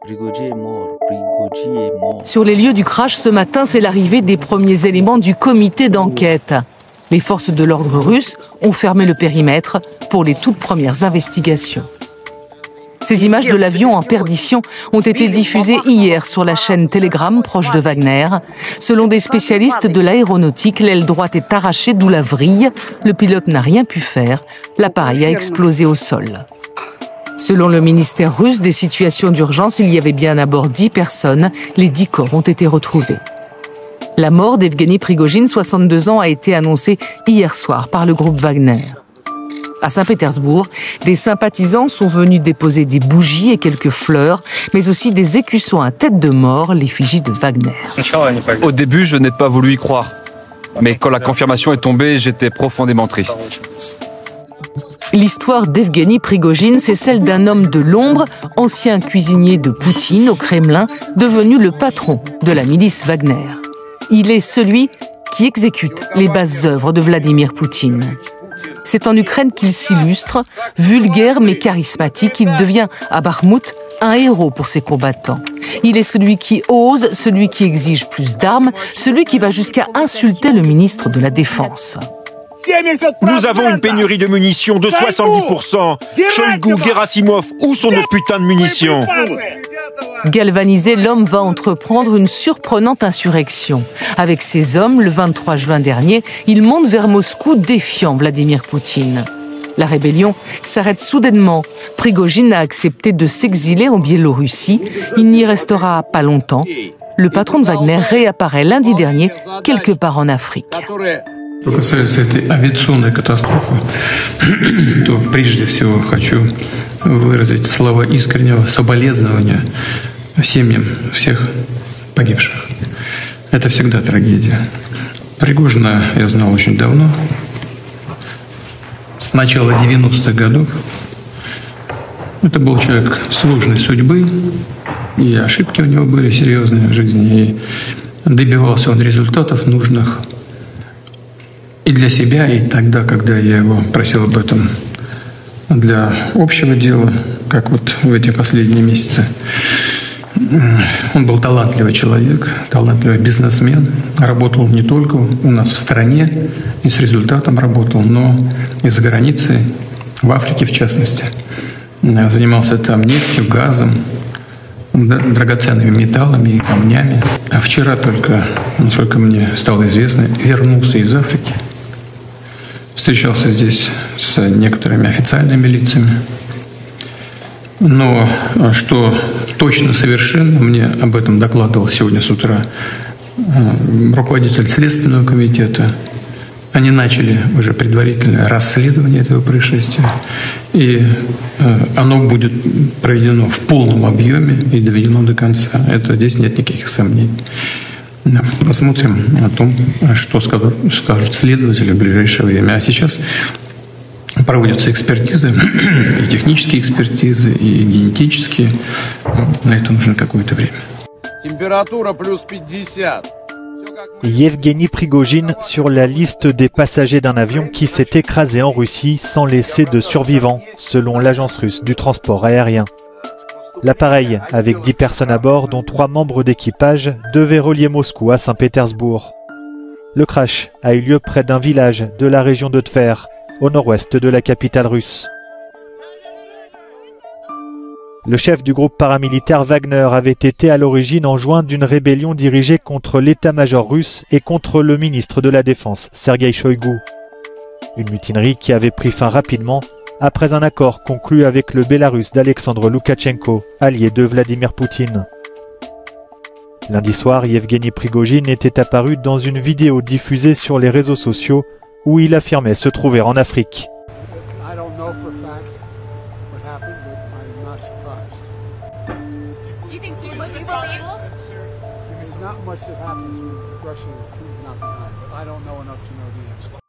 Prigogine est mort, Prigogine est mort. Sur les lieux du crash ce matin, c'est l'arrivée des premiers éléments du comité d'enquête. Les forces de l'ordre russes ont fermé le périmètre pour les toutes premières investigations. Ces images de l'avion en perdition ont été diffusées hier sur la chaîne Telegram proche de Wagner. Selon des spécialistes de l'aéronautique, l'aile droite est arrachée, d'où la vrille. Le pilote n'a rien pu faire. L'appareil a explosé au sol. Selon le ministère russe des situations d'urgence, il y avait bien à bord 10 personnes. Les 10 corps ont été retrouvés. La mort d'Evgeny Prigogine, 62 ans, a été annoncée hier soir par le groupe Wagner. À Saint-Pétersbourg, des sympathisants sont venus déposer des bougies et quelques fleurs, mais aussi des écussons à tête de mort, l'effigie de Wagner. Au début, je n'ai pas voulu y croire. Mais quand la confirmation est tombée, j'étais profondément triste. L'histoire d'Evgeny Prigogine, c'est celle d'un homme de l'ombre, ancien cuisinier de Poutine au Kremlin, devenu le patron de la milice Wagner. Il est celui qui exécute les basses œuvres de Vladimir Poutine. C'est en Ukraine qu'il s'illustre, vulgaire mais charismatique. Il devient à Bakhmout un héros pour ses combattants. Il est celui qui ose, celui qui exige plus d'armes, celui qui va jusqu'à insulter le ministre de la Défense. Nous avons une pénurie de munitions de 70%. Shoigu, Gerasimov, où sont nos putains de munitions? Galvanisé, l'homme va entreprendre une surprenante insurrection. Avec ses hommes, le 23 juin dernier, il monte vers Moscou défiant Vladimir Poutine. La rébellion s'arrête soudainement. Prigogine a accepté de s'exiler en Biélorussie. Il n'y restera pas longtemps. Le patron de Wagner réapparaît lundi dernier, quelque part en Afrique. Что касается этой авиационной катастрофы, то прежде всего хочу выразить слова искреннего соболезнования семьям всех погибших. Это всегда трагедия. Пригожина я знал очень давно, с начала 90-х годов. Это был человек сложной судьбы, и ошибки у него были серьезные в жизни, и добивался он результатов нужных и для себя, и тогда, когда я его просил об этом для общего дела, как вот в эти последние месяцы. Он был талантливый человек, талантливый бизнесмен, работал не только у нас в стране, и с результатом работал, но и за границей, в Африке в частности. Занимался там нефтью, газом, драгоценными металлами и камнями. А вчера только, насколько мне стало известно, вернулся из Африки. Встречался здесь с некоторыми официальными лицами. Но что точно совершенно, мне об этом докладывал сегодня с утра руководитель Следственного комитета. Они начали уже предварительное расследование этого происшествия, и оно будет проведено в полном объеме и доведено до конца. Здесь нет никаких сомнений. Посмотрим о том, что скажут следователи в ближайшее время. А сейчас проводятся экспертизы, и технические экспертизы, и генетические. На это нужно какое-то время. Температура плюс 50. Yevgeny Prigogine sur la liste des passagers d'un avion qui s'est écrasé en Russie sans laisser de survivants, selon l'agence russe du transport aérien. L'appareil, avec 10 personnes à bord, dont 3 membres d'équipage, devait relier Moscou à Saint-Pétersbourg. Le crash a eu lieu près d'un village de la région de Tver, au nord-ouest de la capitale russe. Le chef du groupe paramilitaire Wagner avait été à l'origine en juin d'une rébellion dirigée contre l'état-major russe et contre le ministre de la Défense, Sergueï Shoigu. Une mutinerie qui avait pris fin rapidement après un accord conclu avec le Bélarus d'Alexandre Loukachenko, allié de Vladimir Poutine. Lundi soir, Yevgeny Prigogine était apparu dans une vidéo diffusée sur les réseaux sociaux où il affirmait se trouver en Afrique. Do you think Putin was valuable? There's not much that happens when Russia is not behind. I don't know enough to know the answer.